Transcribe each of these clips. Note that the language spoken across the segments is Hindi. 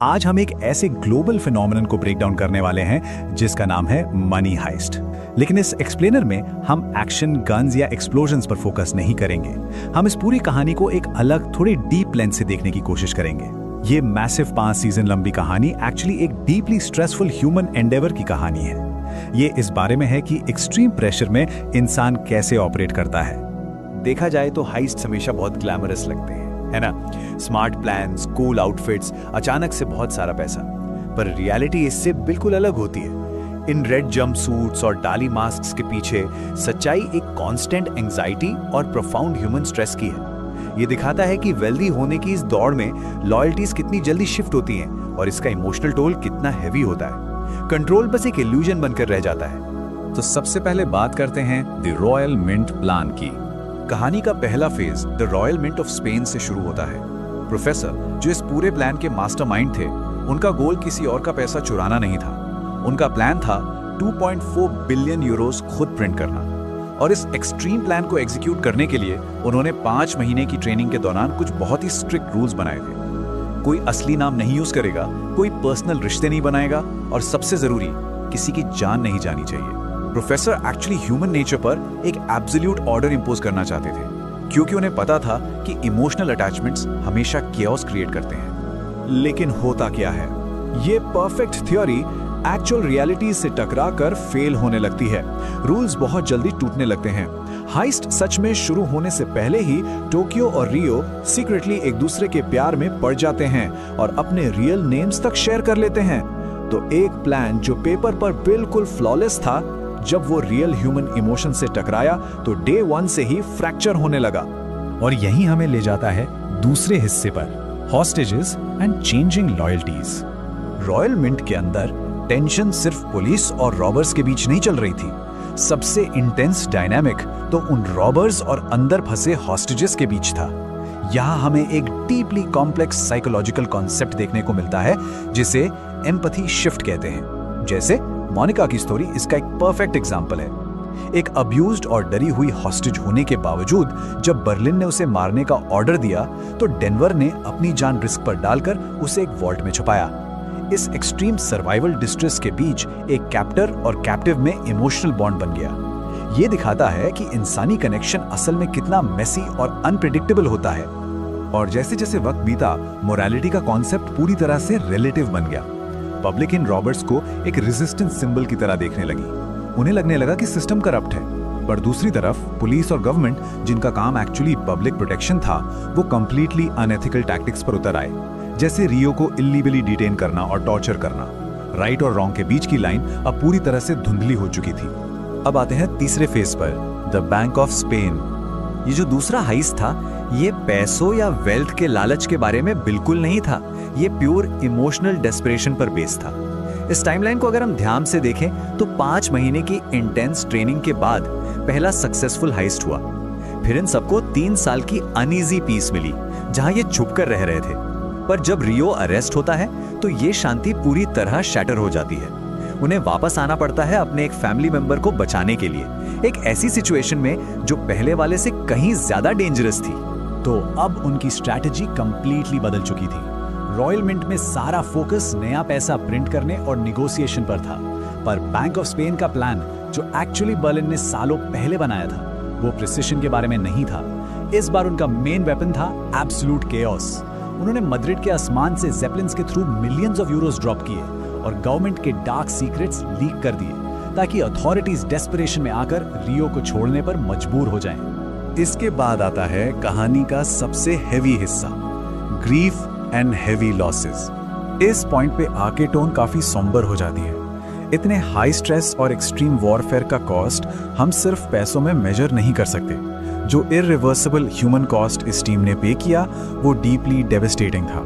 आज हम एक ऐसे ग्लोबल फिनोमेनन को ब्रेक डाउन करने वाले हैं जिसका नाम है मनी हाइस्ट। लेकिन इस एक्सप्लेनर में हम एक्शन, गन्स या एक्सप्लोजन्स पर फोकस नहीं करेंगे। हम इस पूरी कहानी को एक अलग, थोड़ी डीप लेंस से देखने की कोशिश करेंगे। ये मैसिव 5 सीजन लंबी कहानी एक्चुअली एक डीपली स्ट्रेसफुल ह्यूमन एंडेवर की कहानी है। ये इस बारे में है कि एक्सट्रीम प्रेशर में इंसान कैसे ऑपरेट करता है। देखा जाए तो हाइस्ट हमेशा बहुत ग्लैमरस लगते हैं, है ना? स्मार्ट प्लान्स, कूल आउटफिट्स, अचानक से बहुत सारा पैसा। पर रियलिटी इससे बिल्कुल अलग होती है। इन रेड जंप सूट्स और डाली मास्क्स के पीछे सच्चाई एक कांस्टेंट एंजाइटी और प्रोफाउंड ह्यूमन स्ट्रेस की है। ये दिखाता है कि वेल्दी होने की इस दौड़ में लॉयल्टीज कितनी जल्दी शिफ्ट होती हैं और इसका इमोशनल टोल कितना हैवी होता है। कंट्रोल बस एक इल्यूजन बनकर रह जाता है। तो सबसे पहले बात करते हैं द रॉयल मिंट प्लान की। कहानी का पहला phase the royal mint of Spain से शुरू होता है। प्रोफेसर, जो इस पूरे प्लान के मास्टरमाइंड थे, उनका गोल किसी और का पैसा चुराना नहीं था। उनका प्लान था 2.4 बिलियन यूरोस खुद प्रिंट करना। और इस एक्सट्रीम प्लान को एग्जीक्यूट करने के लिए उन्होंने 5 महीने की ट्रेनिंग के दौरान कुछ बहुत ही स्ट्रिक्ट रूल्स बनाए थे। कोई असली नाम नहीं यूज करेगा, कोई पर्सनल रिश्ते नहीं बनाएगा और सबसे जरूरी, किसी की जान नहीं जानी चाहिए। प्रोफेसर एक्चुअली ह्यूमन नेचर पर एक एब्सोल्यूट ऑर्डर इंपोज करना चाहते थे, क्योंकि उन्हें पता था कि इमोशनल अटैचमेंट्स हमेशा केओस क्रिएट करते हैं। लेकिन होता क्या है? ये परफेक्ट थ्योरी एक्चुअल रियलिटी से टकराकर फेल होने लगती है। रूल्स बहुत जल्दी टूटने लगते हैं। हाइस्ट सच में शुरू होने से पहले ही टोक्यो और रियो सीक्रेटली एक दूसरे के प्यार में पड़ जाते हैं और अपने रियल नेम्स तक शेयर कर लेते हैं। तो एक प्लान जो पेपर पर बिल्कुल फ्लॉलेस था, जब वो रियल ह्यूमन इमोशन से टकराया तो डे 1 से ही फ्रैक्चर होने लगा। और यही हमें ले जाता है दूसरे हिस्से पर, hostages and changing loyalties. Royal mint के अंदर टेंशन सिर्फ पुलिस और रॉबर्स के बीच नहीं चल रही थी। सबसे इंटेंस डायनामिक तो उन रॉबर्स और अंदर फंसे हॉस्टेजेस के बीच था। यहाँ हमें एक डीपली कॉम्प्लेक्स साइकोलॉजिकल कॉन्सेप्ट देखने को मिलता है जिसे एम्पैथी शिफ्ट कहते हैं। जैसे मोनिका की स्टोरी इसका एक परफेक्ट एग्जाम्पल है। एक अब्यूज्ड और डरी हुई हॉस्टेज होने के बावजूद जब बर्लिन ने उसे मारने का ऑर्डर दिया तो डेनवर ने अपनी जान रिस्क पर डालकर उसे एक वॉल्ट में छुपाया। इस एक्सट्रीम सर्वाइवल डिस्ट्रेस के बीच एक कैप्टर और कैप्टिव में इमोशनल बॉन्ड बन गया। ये दिखाता है कि इंसानी कनेक्शन असल में कितना मेसी और अनप्रेडिक्टेबल होता है। और जैसे जैसे वक्त बीता, मोरालिटी का कॉन्सेप्ट पूरी तरह से रिलेटिव बन गया। पब्लिक इन रॉबर्ट्स को एक रेजिस्टेंस सिंबल की तरह देखने लगी। उन्हें लगने लगा कि सिस्टम करप्ट है। पर दूसरी तरफ पुलिस और गवर्नमेंट, जिनका काम एक्चुअली पब्लिक प्रोटेक्शन था, वो कंप्लीटली अनएथिकल टैक्टिक्स पर उतर आए। जैसे रियो को इल्लीगली डिटेन करना और टॉर्चर करना। राइट और रॉन्ग के बीच की लाइन अब पूरी तरह से धुंधली हो चुकी थी। अब आते हैं तीसरे फेज पर, द बैंक ऑफ स्पेन। ये जो दूसरा हाइस्ट था, ये पैसों या वेल्थ के लालच के बारे में बिल्कुल नहीं था। ये प्योर इमोशनल डेस्परेशन पर बेस्ड था। इस टाइमलाइन को अगर हम ध्यान से देखें तो 5 महीने की इंटेंस ट्रेनिंग के बाद पहला सक्सेसफुल हाइस्ट हुआ। फिर इन सबको 3 साल की अनईजी पीस मिली जहां ये छुपकर रह रहे थे। पर जब रियो अरेस्ट होता है तो ये शांति पूरी तरह शैटर हो जाती है। उन्हें वापस आना पड़ता है अपने एक फैमिली मेंबर को बचाने के लिए, एक ऐसी सिचुएशन में जो पहले वाले से कहीं ज्यादा डेंजरस थी। तो अब उनकी स्ट्रैटेजी कंप्लीटली बदल चुकी थी। रॉयल मिंट में सारा फोकस नया पैसा प्रिंट करने और निगोशिएशन पर था। पर बैंक ऑफ स्पेन का प्लान, जो एक्चुअली बर्लिन ने सालों पहले बनाया था, वो प्रिसिशन के बारे में नहीं था। इस बार उनका मेन वेपन था एब्सोल्यूट केओस। उन्होंने मद्रिड के आसमान से जेपलिन्स के through millions of Euros drop किए और गवर्नमेंट के डार्क सीक्रेट्स लीक कर दिए ताकि अथॉरिटीज डेस्परेशन में आकर रियो को छोड़ने पर मजबूर हो जाएं। इसके बाद आता है कहानी का सबसे हेवी हिस्सा, ग्रीफ एंड हेवी लॉसेस। इस पॉइंट पे आके टोन काफी सोम्बर हो जाती है। इतने हाई स्ट्रेस और एक्सट्रीम वॉरफेयर का कॉस्ट हम सिर्फ पैसों में मेजर नहीं कर सकते। जो इररिवर्सिबल ह्यूमन कॉस्ट इस टीम ने पे किया वो डीपली डेविस्टेटिंग था।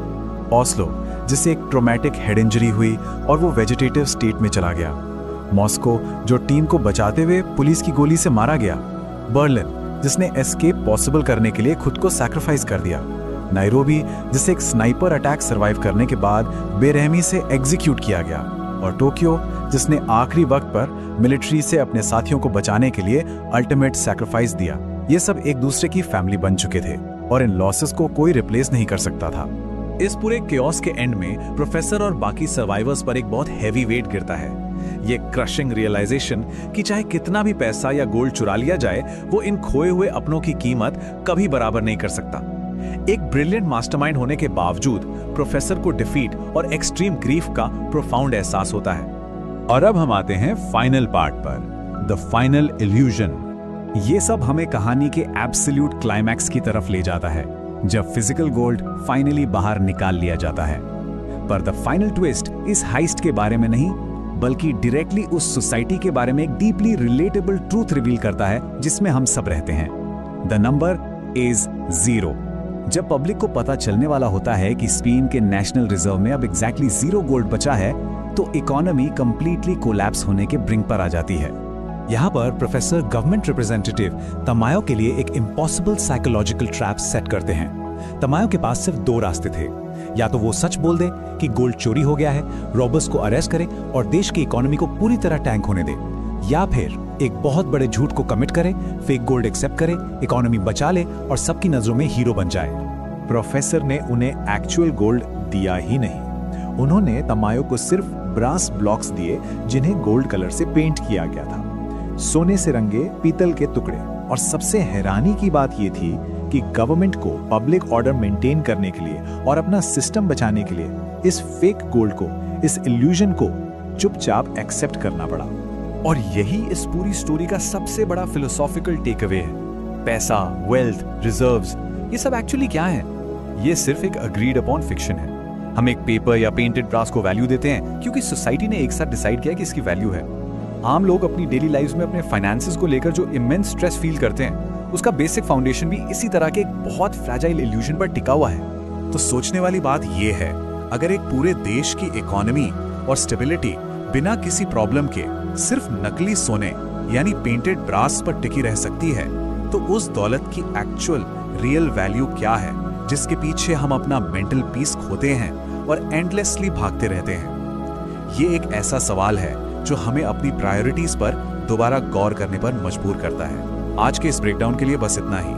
ऑस्लो, जिसे एक ट्रॉमेटिक हेड इंजरी हुई और वो वेजिटेटिव स्टेट में चला गया। मॉस्को, जो टीम को बचाते हुए पुलिस की गोली से मारा गया। बर्लिन, जिसने एस्केप पॉसिबल करने के लिए खुद को सैक्रिफाइस कर दिया। नायरोबी, जिसे एक स्नाइपर अटैक सर्वाइव करने के बाद बेरहमी से एग्जीक्यूट किया गया। और टोक्यो, जिसने आखिरी वक्त पर मिलिट्री से अपने साथियों को बचाने के लिए अल्टीमेट सैक्रिफाइस दिया। ये सब एक दूसरे की फैमिली बन चुके थे और इन लॉसेस को कोई रिप्लेस नहीं कर सकता था। इस पूरे केओस के एंड में प्रोफेसर और बाकी सर्वाइवर्स पर एक बहुत हैवी वेट गिरता है, ये क्रशिंग रियलाइजेशन कि चाहे कितना भी पैसा या गोल्ड चुरा लिया जाए, वो इन खोए हुए अपनों की कीमत कभी बराबर नहीं कर सकता। एक ब्रिलियंट मास्टरमाइंड होने के बावजूद प्रोफेसर को डिफीट और एक्सट्रीम ग्रीफ का प्रोफाउंड एहसास होता है। और अब हम आते हैं फाइनल पार्ट पर, द फाइनल इल्यूजन। ये सब हमें कहानी के एब्सोल्यूट क्लाइमैक्स की तरफ ले जाता है, जब फिजिकल गोल्ड फाइनली बाहर निकाल लिया जाता है। पर द फाइनल ट्विस्ट इस हाइस्ट के बारे में नहीं, बल्कि डायरेक्टली उस सोसाइटी के बारे में एक डीपली रिलेटेबल ट्रूथ रिवील करता है जिसमें हम सब रहते हैं। The number is 0। जब पब्लिक को पता चलने वाला होता है कि स्पेन के नेशनल रिजर्व में अब एग्जैक्टली 0 गोल्ड बचा है, तो इकोनॉमी कंप्लीटली कोलैप्स होने के ब्रिंक पर आ जाती है। यहाँ पर प्रोफेसर गवर्नमेंट रिप्रेजेंटेटिव तमायो के लिए एक इम्पॉसिबल साइकोलॉजिकल ट्रैप सेट करते हैं। तमायो के पास सिर्फ 2 रास्ते थे, या तो वो सच बोल दे कि गोल्ड चोरी हो गया है, रॉबर्स को अरेस्ट करे और देश की इकोनॉमी को पूरी तरह टैंक होने दे, या फिर एक बहुत बड़े झूठ को कमिट करे, फेक गोल्ड एक्सेप्ट करे, इकोनॉमी बचा ले और सबकी नजरों में हीरो बन जाए। प्रोफेसर ने उन्हें एक्चुअल गोल्ड दिया ही नहीं, उन्होंने तमायो को सिर्फ ब्रास ब्लॉक्स दिए जिन्हें गोल्ड कलर से पेंट किया गया था, सोने से रंगे पीतल के टुकड़े। और सबसे हैरानी की बात यह थी कि गवर्नमेंट को पब्लिक ऑर्डर मेंटेन करने के लिए और अपना सिस्टम बचाने के लिए इस फेक गोल्ड को, इस इल्यूजन को चुपचाप एक्सेप्ट करना पड़ा। और यही इस पूरी स्टोरी का सबसे बड़ा फिलोसॉफिकल टेक अवे है। पैसा, वेल्थ, रिजर्व्स, ये सब एक्चुअली क्या है? ये सिर्फ एक अग्रीड अपॉन फिक्शन है। हम एक पेपर या पेंटेड ब्रास को वैल्यू देते हैं क्योंकि सोसाइटी ने एक साथ डिसाइड किया कि इसकी वैल्यू है। आम लोग अपनी डेली लाइफ्स में अपने फाइनेंसेस को लेकर जो इमेंस स्ट्रेस फील करते हैं, उसका बेसिक फाउंडेशन भी इसी तरह के एक बहुत फ्रैजाइल इल्यूजन पर टिका हुआ है। तो सोचने वाली बात यह है, अगर एक पूरे देश की इकोनॉमी और स्टेबिलिटी बिना किसी प्रॉब्लम के सिर्फ नकली सोने यानी पेंटेड ब्रास पर टिकी रह सकती है, तो उस दौलत की एक्चुअल रियल वैल्यू क्या है जिसके पीछे हम अपना मेंटल पीस खोते हैं और एंडलेसली भागते रहते हैं? ये एक ऐसा सवाल है जो हमें अपनी प्रायोरिटीज पर दोबारा गौर करने पर मजबूर करता है। आज के इस ब्रेकडाउन के लिए बस इतना ही।